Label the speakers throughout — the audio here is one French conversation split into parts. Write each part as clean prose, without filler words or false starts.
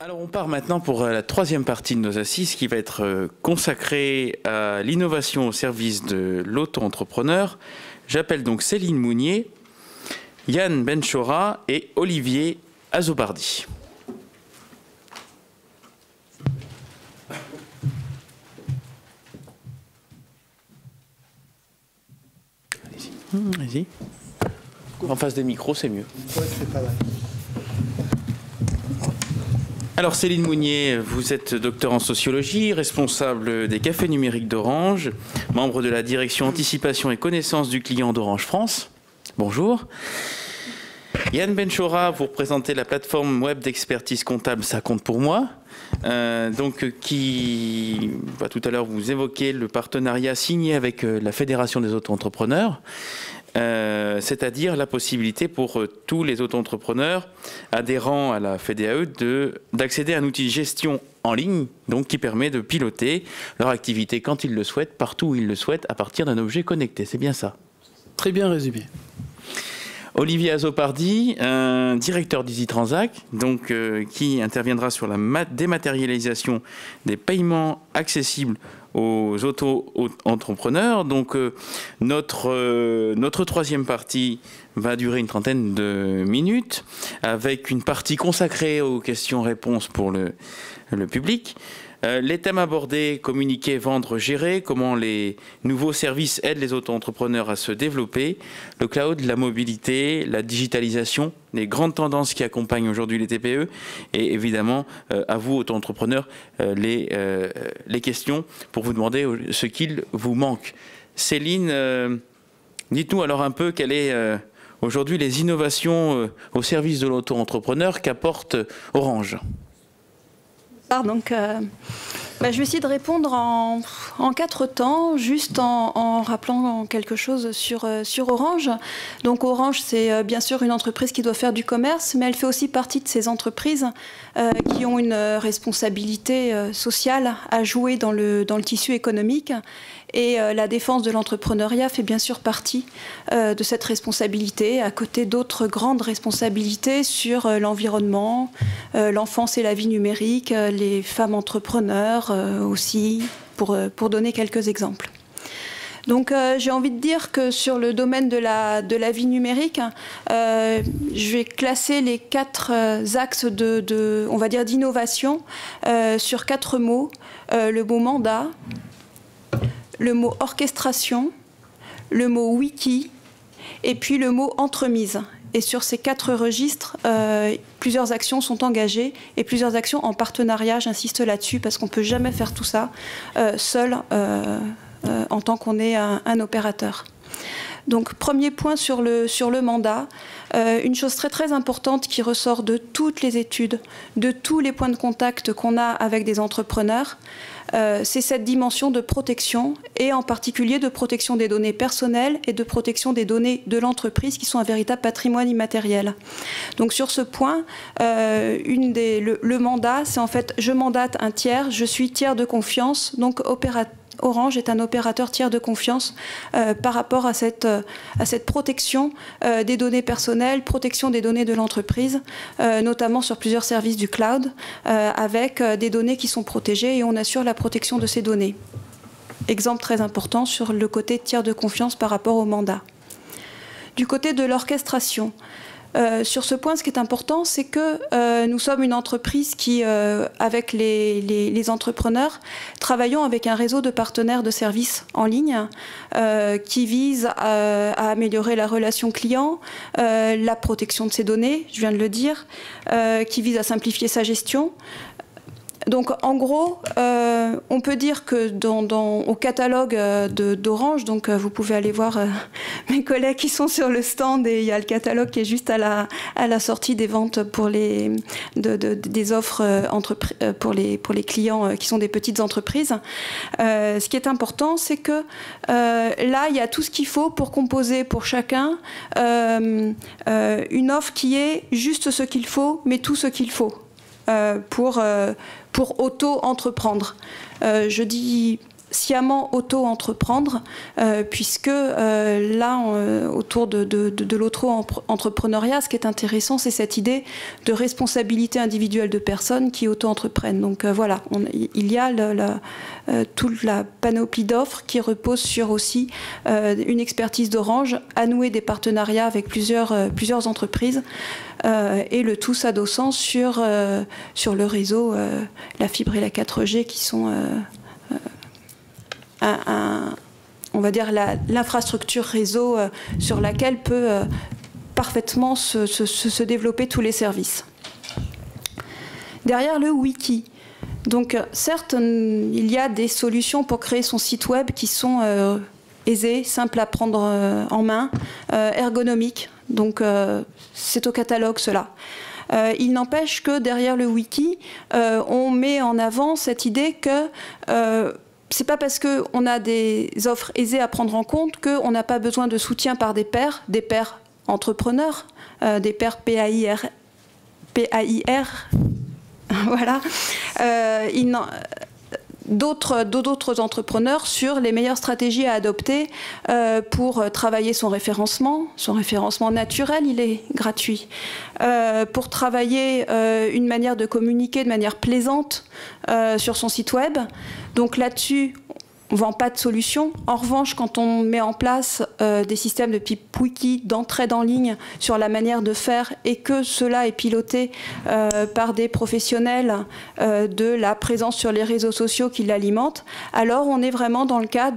Speaker 1: Alors on part maintenant pour la troisième partie de nos assises qui va être consacrée à l'innovation au service de l'auto-entrepreneur. J'appelle donc Céline Mounier, Yann Benchora et Olivier Azopardi. Allez-y. En face des micros, c'est mieux.
Speaker 2: Ouais, c'est pas mal.
Speaker 1: Alors Céline Mounier, vous êtes docteur en sociologie, responsable des cafés numériques d'Orange, membre de la direction anticipation et connaissance du client d'Orange France. Bonjour. Yann Benchora, vous représentez la plateforme web d'expertise comptable Ça compte pour moi, qui va tout à l'heure vous évoquer le partenariat signé avec la Fédération des auto-entrepreneurs. C'est-à-dire la possibilité pour tous les auto-entrepreneurs adhérents à la FEDAE d'accéder à un outil de gestion en ligne, donc qui permet de piloter leur activité quand ils le souhaitent, partout où ils le souhaitent, à partir d'un objet connecté. C'est bien ça?
Speaker 2: Très bien résumé.
Speaker 1: Olivier Azopardi, directeur d'EasyTransac, qui interviendra sur la dématérialisation des paiements accessibles aux auto-entrepreneurs. Donc notre troisième partie va durer une trentaine de minutes, avec une partie consacrée aux questions-réponses pour le public. Les thèmes abordés: communiquer, vendre, gérer, comment les nouveaux services aident les auto-entrepreneurs à se développer, le cloud, la mobilité, la digitalisation, les grandes tendances qui accompagnent aujourd'hui les TPE, et évidemment, à vous, auto-entrepreneurs, les questions pour vous demander ce qu'il vous manque. Céline, dites-nous alors un peu quelles sont aujourd'hui les innovations au service de l'auto-entrepreneur qu'apporte Orange.
Speaker 3: Donc, je vais essayer de répondre en 4 temps, juste en rappelant quelque chose sur Orange. Donc Orange, c'est bien sûr une entreprise qui doit faire du commerce, mais elle fait aussi partie de ces entreprises qui ont une responsabilité sociale à jouer dans le tissu économique. Et la défense de l'entrepreneuriat fait bien sûr partie de cette responsabilité, à côté d'autres grandes responsabilités sur l'environnement, l'enfance et la vie numérique, les femmes entrepreneurs aussi, pour donner quelques exemples. Donc j'ai envie de dire que sur le domaine de la vie numérique, je vais classer les 4 axes on va dire d'innovation sur 4 mots. Le mot mandat, le mot orchestration, le mot wiki et puis le mot entremise. Et sur ces 4 registres, plusieurs actions sont engagées et plusieurs actions en partenariat. J'insiste là-dessus parce qu'on ne peut jamais faire tout ça seul en tant qu'on est un opérateur. Donc premier point sur le mandat, une chose très très importante qui ressort de toutes les études, de tous les points de contact qu'on a avec des entrepreneurs, c'est cette dimension de protection, et en particulier de protection des données personnelles et de protection des données de l'entreprise qui sont un véritable patrimoine immatériel. Donc sur ce point, le mandat, c'est en fait je mandate un tiers, je suis tiers de confiance, donc Orange est un opérateur tiers de confiance par rapport à cette protection des données personnelles, protection des données de l'entreprise, notamment sur plusieurs services du cloud, avec des données qui sont protégées, et on assure la protection de ces données. Exemple très important sur le côté tiers de confiance par rapport au mandat. Du côté de l'orchestration, sur ce point, ce qui est important, c'est que nous sommes une entreprise qui, avec les entrepreneurs, travaillons avec un réseau de partenaires de services en ligne qui vise à améliorer la relation client, la protection de ses données, je viens de le dire, qui vise à simplifier sa gestion. Donc en gros, on peut dire que au catalogue d'Orange, donc vous pouvez aller voir mes collègues qui sont sur le stand, et il y a le catalogue qui est juste à la sortie des ventes pour des offres pour les clients qui sont des petites entreprises. Ce qui est important, c'est que là, il y a tout ce qu'il faut pour composer pour chacun une offre qui est juste ce qu'il faut, mais tout ce qu'il faut pour auto-entreprendre. Je dis sciemment auto-entreprendre, puisque là, autour de l'auto-entrepreneuriat, ce qui est intéressant, c'est cette idée de responsabilité individuelle de personnes qui auto-entreprennent. Donc voilà, il y a toute la panoplie d'offres qui repose sur aussi une expertise d'Orange, à nouer des partenariats avec plusieurs entreprises, et le tout s'adossant sur le réseau, la fibre et la 4G qui sont on va dire l'infrastructure réseau sur laquelle peut parfaitement se développer tous les services. Derrière le wiki, donc certes, il y a des solutions pour créer son site web qui sont aisées, simples à prendre en main, ergonomiques, donc c'est au catalogue cela. Il n'empêche que derrière le wiki, on met en avant cette idée que c'est pas parce qu'on a des offres aisées à prendre en compte qu'on n'a pas besoin de soutien par des pairs entrepreneurs, des pairs PAIR, voilà, d'autres entrepreneurs sur les meilleures stratégies à adopter pour travailler son référencement naturel, il est gratuit, pour travailler une manière de communiquer de manière plaisante sur son site web. Donc là-dessus, on ne vend pas de solution. En revanche, quand on met en place des systèmes de type wiki, d'entraide en ligne sur la manière de faire et que cela est piloté par des professionnels de la présence sur les réseaux sociaux qui l'alimentent, alors on est vraiment dans le cadre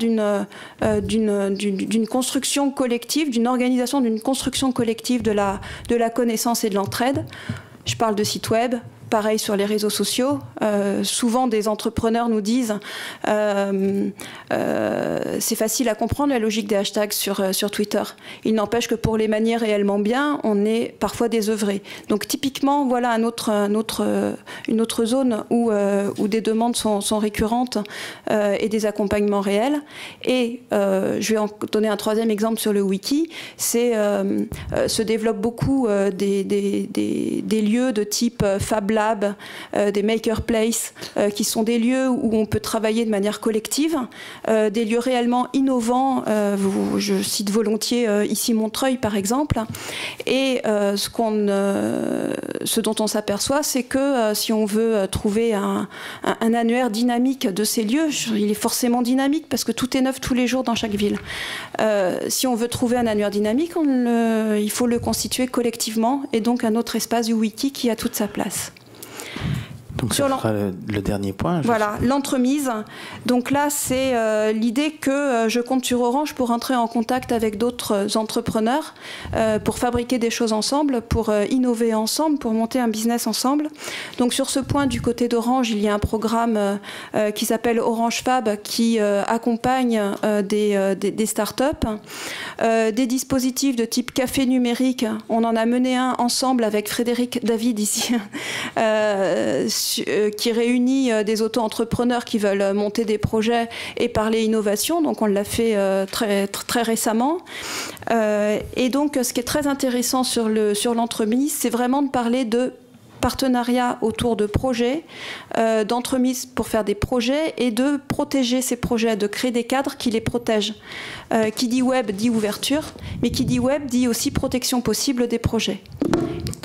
Speaker 3: d'une construction collective, d'une organisation, d'une construction collective de la connaissance et de l'entraide. Je parle de site web. Pareil sur les réseaux sociaux. Souvent, des entrepreneurs nous disent c'est facile à comprendre la logique des hashtags sur Twitter. Il n'empêche que pour les manier réellement bien, on est parfois désœuvré. Donc typiquement, voilà une autre zone où des demandes sont récurrentes et des accompagnements réels. Et je vais en donner un troisième exemple sur le wiki. Se développe beaucoup des lieux de type Fab Lab, des Maker Place, qui sont des lieux où on peut travailler de manière collective, des lieux réellement innovants. Je cite volontiers ici Montreuil par exemple. Et ce dont on s'aperçoit, c'est que si on veut trouver un annuaire dynamique de ces lieux, il est forcément dynamique parce que tout est neuf tous les jours dans chaque ville. Si on veut trouver un annuaire dynamique, il faut le constituer collectivement et donc un autre espace du wiki qui a toute sa place.
Speaker 1: Donc ça sera le dernier point.
Speaker 3: Voilà, l'entremise. Donc là, c'est l'idée que je compte sur Orange pour entrer en contact avec d'autres entrepreneurs, pour fabriquer des choses ensemble, pour innover ensemble, pour monter un business ensemble. Donc sur ce point, du côté d'Orange, il y a un programme qui s'appelle Orange Fab qui accompagne des startups, des dispositifs de type café numérique. On en a mené un ensemble avec Frédéric David ici, qui réunit des auto-entrepreneurs qui veulent monter des projets et parler innovation. Donc on l'a fait très récemment. Et donc ce qui est très intéressant sur l'entremise, c'est vraiment de parler de partenariat autour de projets, d'entremise pour faire des projets et de protéger ces projets, de créer des cadres qui les protègent. Qui dit web dit ouverture, mais qui dit web dit aussi protection possible des projets.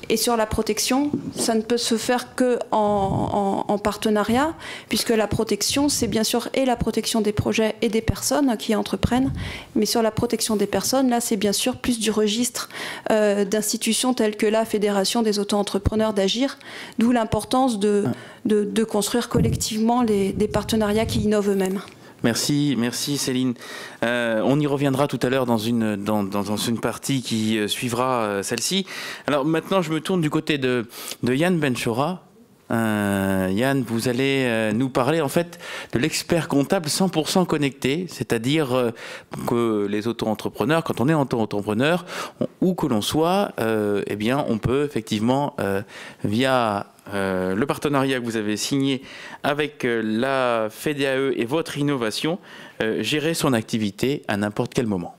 Speaker 3: Et sur la protection, ça ne peut se faire qu'en partenariat, puisque la protection, c'est bien sûr et la protection des projets et des personnes qui entreprennent, mais sur la protection des personnes, là, c'est bien sûr plus du registre d'institutions telles que la Fédération des auto-entrepreneurs d'Agir, d'où l'importance de construire collectivement des partenariats qui innovent eux-mêmes.
Speaker 1: Merci Céline. On y reviendra tout à l'heure dans une partie qui suivra celle-ci. Alors maintenant, je me tourne du côté de Yann Benchora. Yann, vous allez nous parler en fait de l'expert comptable 100% connecté, c'est-à-dire que les auto-entrepreneurs, quand on est auto-entrepreneur, où que l'on soit, eh bien, on peut effectivement via le partenariat que vous avez signé avec la FEDAE et votre innovation, gérer son activité à n'importe quel moment.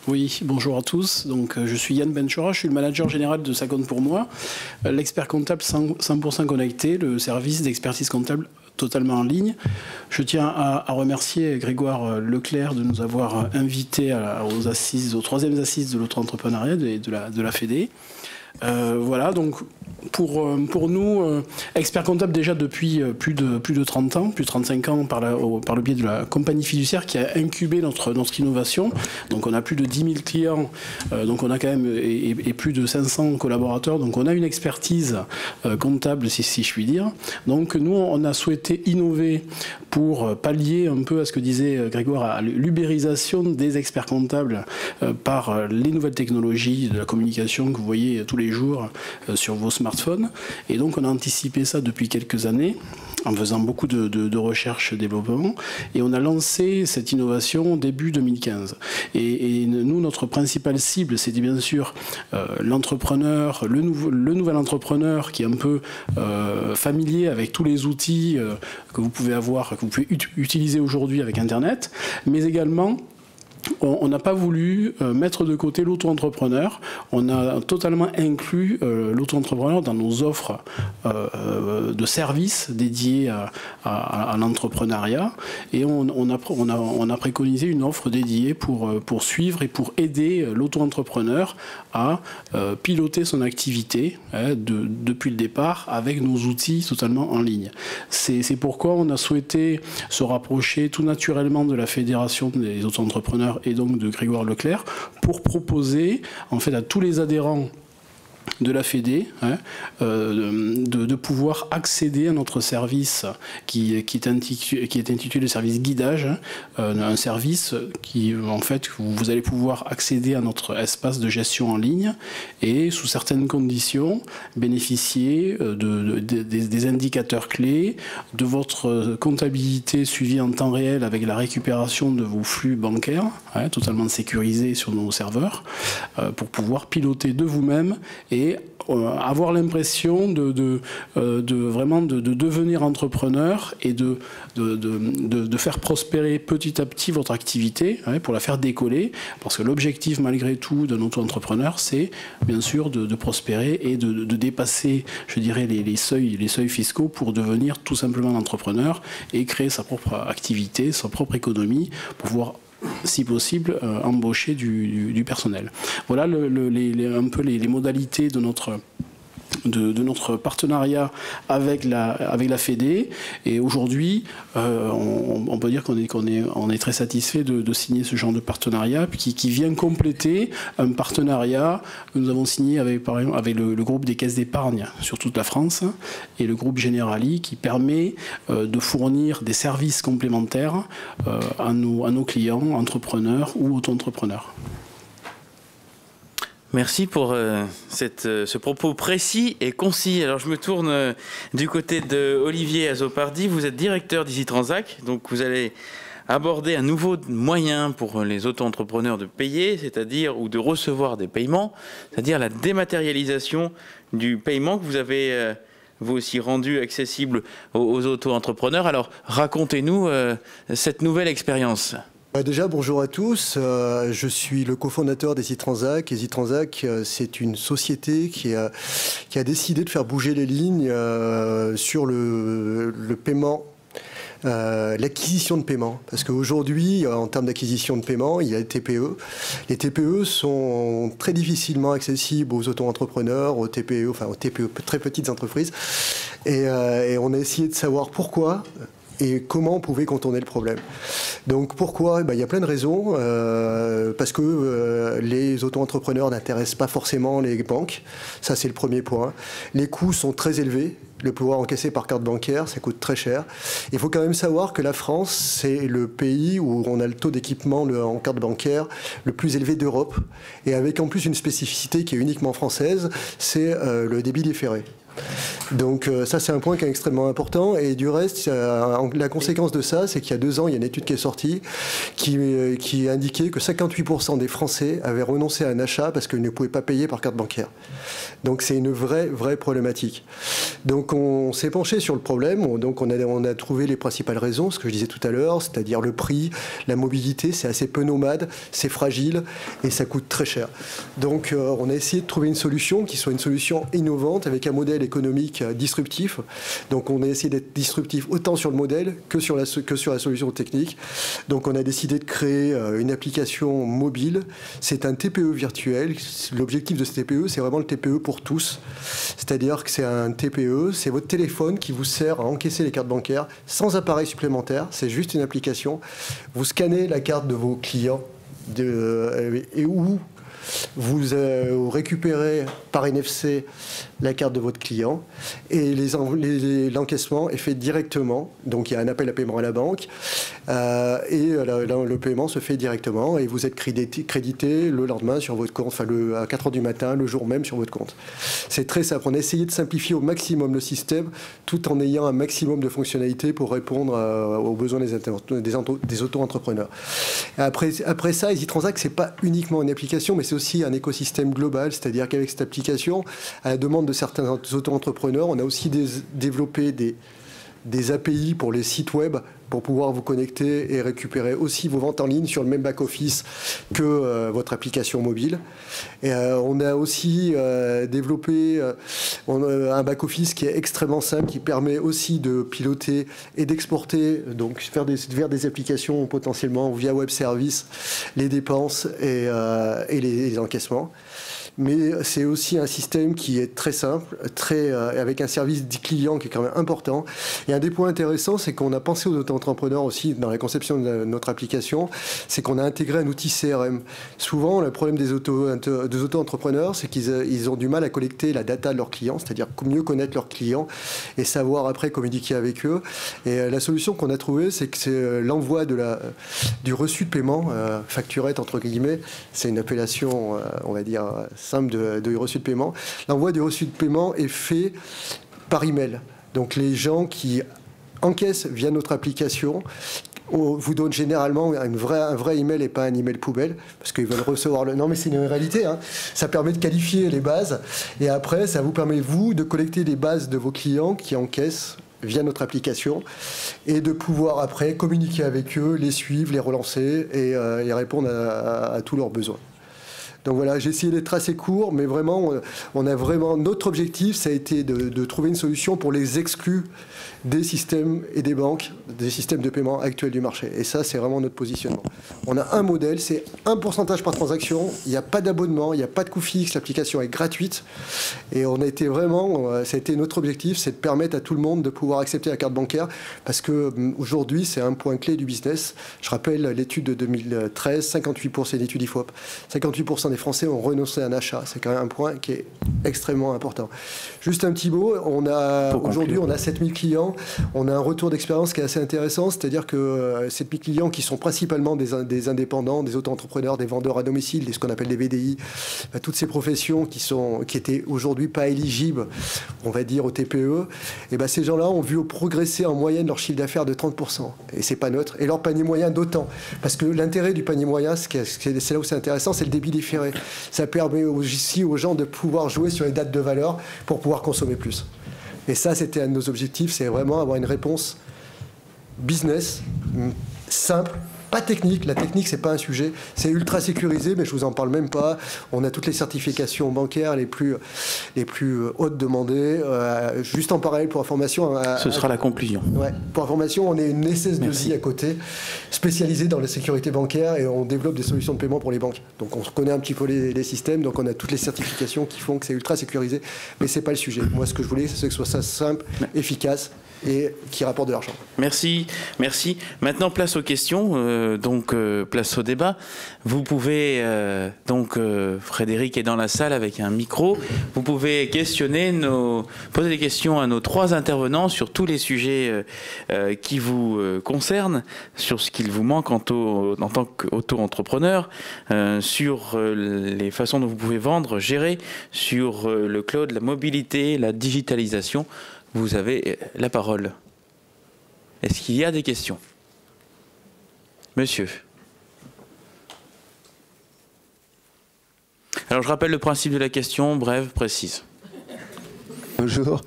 Speaker 2: Oui, bonjour à tous. Donc, je suis Yann Benchora, je suis le manager général de Ça compte pour moi, l'expert comptable 100% connecté, le service d'expertise comptable totalement en ligne. Je tiens à remercier Grégoire Leclerc de nous avoir invités aux troisièmes assises de l'auto-entrepreneuriat de la Fédé. Voilà, donc pour nous, experts comptables déjà depuis plus de 30 ans, plus de 35 ans par le biais de la compagnie fiduciaire qui a incubé notre innovation. Donc on a plus de 10 000 clients, donc on a quand même et plus de 500 collaborateurs, donc on a une expertise comptable si je puis dire. Donc nous on a souhaité innover pour pallier un peu à ce que disait Grégoire, à l'ubérisation des experts comptables par les nouvelles technologies de la communication que vous voyez tous les jours sur vos smartphones. Et donc on a anticipé ça depuis quelques années en faisant beaucoup de recherche et développement, et on a lancé cette innovation début 2015. Et nous, notre principale cible, c'était bien sûr l'entrepreneur, le nouvel entrepreneur qui est un peu familier avec tous les outils que vous pouvez avoir, que vous pouvez utiliser aujourd'hui avec Internet, mais également on n'a pas voulu mettre de côté l'auto-entrepreneur. On a totalement inclus l'auto-entrepreneur dans nos offres de services dédiés à l'entrepreneuriat. Et on a préconisé une offre dédiée pour suivre et pour aider l'auto-entrepreneur à piloter son activité depuis le départ avec nos outils totalement en ligne. C'est pourquoi on a souhaité se rapprocher tout naturellement de la Fédération des auto-entrepreneurs et donc de Grégoire Leclerc pour proposer en fait à tous les adhérents de la Fédé de pouvoir accéder à notre service qui est intitulé service guidage, un service qui en fait vous allez pouvoir accéder à notre espace de gestion en ligne et sous certaines conditions bénéficier des indicateurs clés, de votre comptabilité suivie en temps réel avec la récupération de vos flux bancaires totalement sécurisés sur nos serveurs pour pouvoir piloter de vous-même et avoir l'impression de devenir entrepreneur et de faire prospérer petit à petit votre activité pour la faire décoller, parce que l'objectif malgré tout d'un auto-entrepreneur, c'est bien sûr de prospérer et de dépasser, je dirais, les seuils fiscaux pour devenir tout simplement entrepreneur et créer sa propre activité, sa propre économie pour pouvoir, si possible, embaucher du personnel. Voilà un peu les modalités de notre partenariat avec la Fédé. Et aujourd'hui, on peut dire qu'on est très satisfait de signer ce genre de partenariat qui vient compléter un partenariat que nous avons signé avec le groupe des caisses d'épargne sur toute la France et le groupe Generali qui permet de fournir des services complémentaires à nos clients, entrepreneurs ou auto-entrepreneurs.
Speaker 1: Merci pour ce propos précis et concis. Alors je me tourne du côté de Olivier Azopardi. Vous êtes directeur d'EasyTransact, donc vous allez aborder un nouveau moyen pour les auto-entrepreneurs de payer, c'est-à-dire ou de recevoir des paiements, c'est-à-dire la dématérialisation du paiement que vous avez vous aussi rendu accessible aux auto-entrepreneurs. Alors racontez-nous cette nouvelle expérience.
Speaker 4: Déjà, bonjour à tous. Je suis le cofondateur d'EasyTransact. EasyTransact, c'est une société qui a décidé de faire bouger les lignes sur le paiement, l'acquisition de paiement. Parce qu'aujourd'hui, en termes d'acquisition de paiement, il y a les TPE. Les TPE sont très difficilement accessibles aux auto-entrepreneurs, aux TPE, enfin aux TPE, très petites entreprises. Et on a essayé de savoir pourquoi et comment on pouvait contourner le problème. Donc pourquoi ? Il y a plein de raisons. Parce que les auto-entrepreneurs n'intéressent pas forcément les banques. Ça, c'est le premier point. Les coûts sont très élevés. Le pouvoir encaissé par carte bancaire, ça coûte très cher. Il faut quand même savoir que la France, c'est le pays où on a le taux d'équipement en carte bancaire le plus élevé d'Europe. Et avec en plus une spécificité qui est uniquement française, c'est le débit différé. Donc ça, c'est un point qui est extrêmement important. Et du reste, la conséquence de ça, c'est qu'il y a 2 ans, il y a une étude qui est sortie qui indiquait que 58% des Français avaient renoncé à un achat parce qu'ils ne pouvaient pas payer par carte bancaire. Donc c'est une vraie problématique. Donc on s'est penché sur le problème. Donc on a trouvé les principales raisons, ce que je disais tout à l'heure, c'est-à-dire le prix, la mobilité, c'est assez peu nomade, c'est fragile et ça coûte très cher. Donc on a essayé de trouver une solution qui soit une solution innovante avec un modèle économique banque disruptif. Donc on a essayé d'être disruptif autant sur le modèle que sur la solution technique. Donc on a décidé de créer une application mobile. C'est un TPE virtuel. L'objectif de ce TPE, c'est vraiment le TPE pour tous. C'est-à-dire que c'est un TPE, c'est votre téléphone qui vous sert à encaisser les cartes bancaires sans appareil supplémentaire. C'est juste une application. Vous scannez la carte de vos clients et où vous récupérez par NFC la carte de votre client et l'encaissement est fait directement. Donc il y a un appel à paiement à la banque et le paiement se fait directement et vous êtes crédité le lendemain sur votre compte, enfin à 4 h du matin, le jour même sur votre compte. C'est très simple. On a essayé de simplifier au maximum le système tout en ayant un maximum de fonctionnalités pour répondre aux besoins des auto-entrepreneurs. Après ça, EasyTransact, c'est pas uniquement une application, mais c'est aussi un écosystème global, c'est-à-dire qu'avec cette application, à la demande de certains auto-entrepreneurs, on a aussi développé des API pour les sites web pour pouvoir vous connecter et récupérer aussi vos ventes en ligne sur le même back-office que votre application mobile. Et on a aussi développé un back-office qui est extrêmement simple, qui permet aussi de piloter et d'exporter, donc vers des applications potentiellement via web service, les dépenses et les encaissements. Mais c'est aussi un système qui est très simple, avec un service client qui est quand même important. Et un des points intéressants, c'est qu'on a pensé aux auto-entrepreneurs aussi dans la conception de notre application, c'est qu'on a intégré un outil CRM. Souvent, le problème des auto-entrepreneurs, c'est qu'ils ont du mal à collecter la data de leurs clients, c'est-à-dire mieux connaître leurs clients et savoir après communiquer avec eux. Et la solution qu'on a trouvée, c'est que c'est l'envoi du reçu de paiement, facturette entre guillemets, c'est une appellation, on va dire, simple de reçu de paiement. L'envoi du reçu de paiement est fait par email. Donc les gens qui encaissent via notre application vous donnent généralement un vrai email et pas un email poubelle, parce qu'ils veulent recevoir le... Non mais c'est une réalité, hein. Ça permet de qualifier les bases, et après ça vous permet, vous, de collecter les bases de vos clients qui encaissent via notre application et de pouvoir après communiquer avec eux, les suivre, les relancer et répondre à tous leurs besoins. Donc voilà, j'ai essayé d'être assez court, mais vraiment, notre objectif, ça a été de trouver une solution pour les exclus des systèmes et des banques, des systèmes de paiement actuels du marché. Et ça, c'est vraiment notre positionnement. On a un modèle, c'est un pourcentage par transaction, il n'y a pas d'abonnement, il n'y a pas de coût fixe, l'application est gratuite. Et on a été vraiment, ça a été notre objectif, c'est de permettre à tout le monde de pouvoir accepter la carte bancaire, parce qu'aujourd'hui, c'est un point clé du business. Je rappelle l'étude de 2013, 58%, c'est une étude IFOP, 58% des Français ont renoncé à un achat. C'est quand même un point qui est extrêmement important. Juste un petit mot, aujourd'hui, on a 7000 clients. On a un retour d'expérience qui est assez intéressant, c'est-à-dire que ces clients qui sont principalement des indépendants, des auto-entrepreneurs, des vendeurs à domicile, ce qu'on appelle des VDI, toutes ces professions qui étaient aujourd'hui pas éligibles, on va dire, au TPE, et ces gens-là ont vu progresser en moyenne leur chiffre d'affaires de 30%. Et c'est pas neutre. Et leur panier moyen d'autant. Parce que l'intérêt du panier moyen, c'est là où c'est intéressant, c'est le débit différé. Ça permet aussi aux gens de pouvoir jouer sur les dates de valeur pour pouvoir consommer plus. Et ça, c'était un de nos objectifs, c'est vraiment avoir une réponse business, simple, pas technique. La technique, c'est pas un sujet. C'est ultra sécurisé, mais je vous en parle même pas. On a toutes les certifications bancaires les plus hautes demandées. Juste en parallèle, pour information...
Speaker 1: Ce sera la conclusion.
Speaker 4: Ouais. Pour information, on est une SS2I à côté, spécialisée dans la sécurité bancaire, et on développe des solutions de paiement pour les banques. Donc on connaît un petit peu les systèmes, donc on a toutes les certifications qui font que c'est ultra sécurisé, mais c'est pas le sujet. Moi, ce que je voulais, c'est que ce soit ça simple, efficace, et qui rapporte de l'argent.
Speaker 1: Merci. Maintenant, place aux questions, place au débat. Vous pouvez, Frédéric est dans la salle avec un micro, vous pouvez poser des questions à nos trois intervenants sur tous les sujets qui vous concernent, sur ce qu'il vous manque en tant qu'auto-entrepreneur, sur les façons dont vous pouvez vendre, gérer, sur le cloud, la mobilité, la digitalisation. Vous avez la parole. Est-ce qu'il y a des questions? Monsieur. Alors je rappelle le principe de la question, brève, précise.
Speaker 5: bonjour.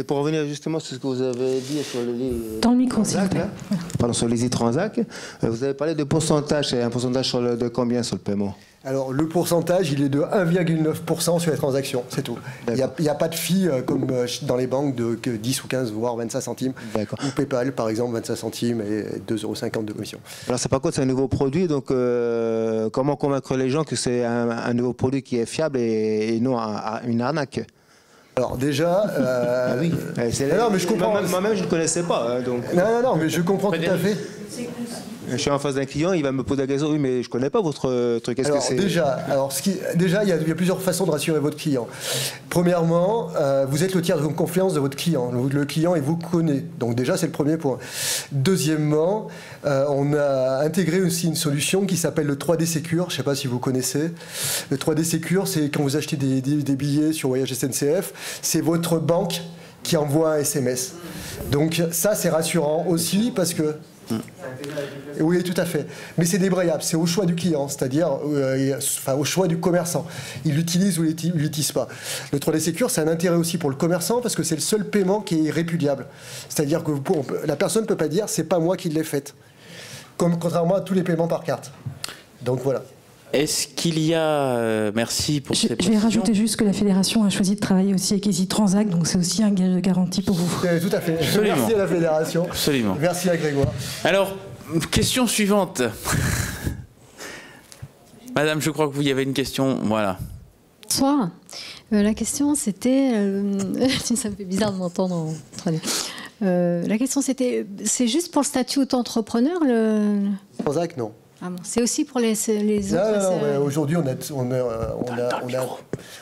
Speaker 5: Pour revenir justement sur ce que vous avez dit sur les...
Speaker 6: Dans le micro, s'il vous plaît.
Speaker 5: Pardon, sur les e-Transac, vous avez parlé de pourcentage, c'est un pourcentage de combien sur le paiement?
Speaker 4: Alors, le pourcentage, il est de 1,9% sur les transactions, c'est tout. Il n'y a pas de fee comme dans les banques de 10 ou 15, voire 25 centimes. Ou PayPal, par exemple, 25 centimes et 2,50 € de commission.
Speaker 5: Alors, c'est par contre, c'est un nouveau produit, donc comment convaincre les gens que c'est un nouveau produit qui est fiable et non une arnaque?
Speaker 4: Alors déjà,
Speaker 5: oui.
Speaker 4: Non, mais je comprends.
Speaker 5: Moi-même, je ne connaissais pas. Donc...
Speaker 4: Non, mais je comprends tout à fait.
Speaker 5: Je suis en face d'un client, il va me poser la question, oui, mais je ne connais pas votre truc. Qu'est-ce que c'est?
Speaker 4: Déjà, il y a plusieurs façons de rassurer votre client. Premièrement, vous êtes le tiers de confiance de votre client. Le client, il vous connaît. Donc déjà, c'est le premier point. Deuxièmement, on a intégré aussi une solution qui s'appelle le 3D Secure. Je ne sais pas si vous connaissez. Le 3D Secure, c'est quand vous achetez des billets sur Voyage SNCF, c'est votre banque qui envoie un SMS. Donc ça, c'est rassurant aussi parce que... Oui, tout à fait. Mais c'est débrayable, c'est au choix du client, c'est-à-dire au choix du commerçant. Il l'utilise ou il l'utilise pas. Le 3D Secure, c'est un intérêt aussi pour le commerçant parce que c'est le seul paiement qui est répudiable. C'est-à-dire que la personne ne peut pas dire c'est pas moi qui l'ai faite, contrairement à tous les paiements par carte. Donc voilà.
Speaker 1: Est-ce qu'il y a... merci pour ces précisions.
Speaker 6: Je vais rajouter juste que la fédération a choisi de travailler aussi avec EasyTransac, donc c'est aussi un gage de garantie pour vous.
Speaker 4: Tout à fait.
Speaker 1: Absolument.
Speaker 4: Merci à la fédération.
Speaker 1: Absolument.
Speaker 4: Merci à Grégoire.
Speaker 1: Alors, question suivante. Madame, je crois que vous y avez une question. Voilà.
Speaker 7: Bonsoir. La question c'était... ça me fait bizarre de m'entendre en 3D. La question c'était... C'est juste pour le statut auto-entrepreneur
Speaker 4: Transac, non.
Speaker 7: Ah bon, c'est aussi pour les autres.
Speaker 4: Non, aujourd'hui,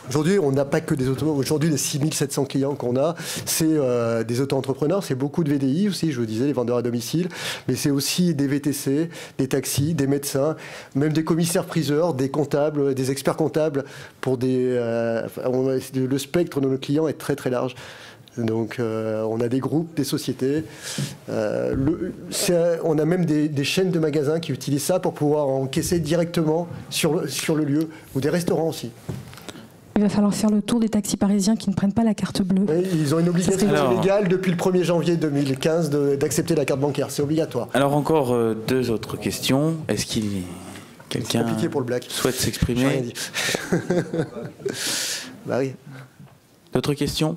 Speaker 4: aujourd'hui, on n'a pas que des auto. Aujourd'hui, les 6700 clients qu'on a, c'est des auto-entrepreneurs, c'est beaucoup de VDI aussi, je vous disais, les vendeurs à domicile, mais c'est aussi des VTC, des taxis, des médecins, même des commissaires-priseurs, des comptables, des experts comptables. Le spectre de nos clients est très très large. Donc on a des groupes, des sociétés, on a même des chaînes de magasins qui utilisent ça pour pouvoir encaisser directement sur le lieu, ou des restaurants aussi.
Speaker 6: Il va falloir faire le tour des taxis parisiens qui ne prennent pas la carte bleue.
Speaker 4: Oui, ils ont une obligation légale depuis le 1er janvier 2015 d'accepter la carte bancaire, c'est obligatoire.
Speaker 1: Alors encore deux autres questions. Est-ce qu'il quelqu'un souhaite s'exprimer?
Speaker 4: J'ai rien dit. Bah oui.
Speaker 1: D'autres questions?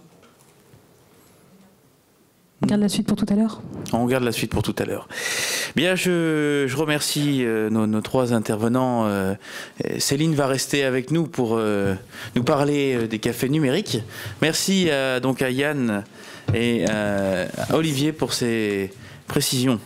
Speaker 6: On garde la suite pour tout à l'heure.
Speaker 1: On garde la suite pour tout à l'heure. Bien, je remercie nos trois intervenants. Céline va rester avec nous pour nous parler des cafés numériques. Merci donc à Yann et à Olivier pour ces précisions.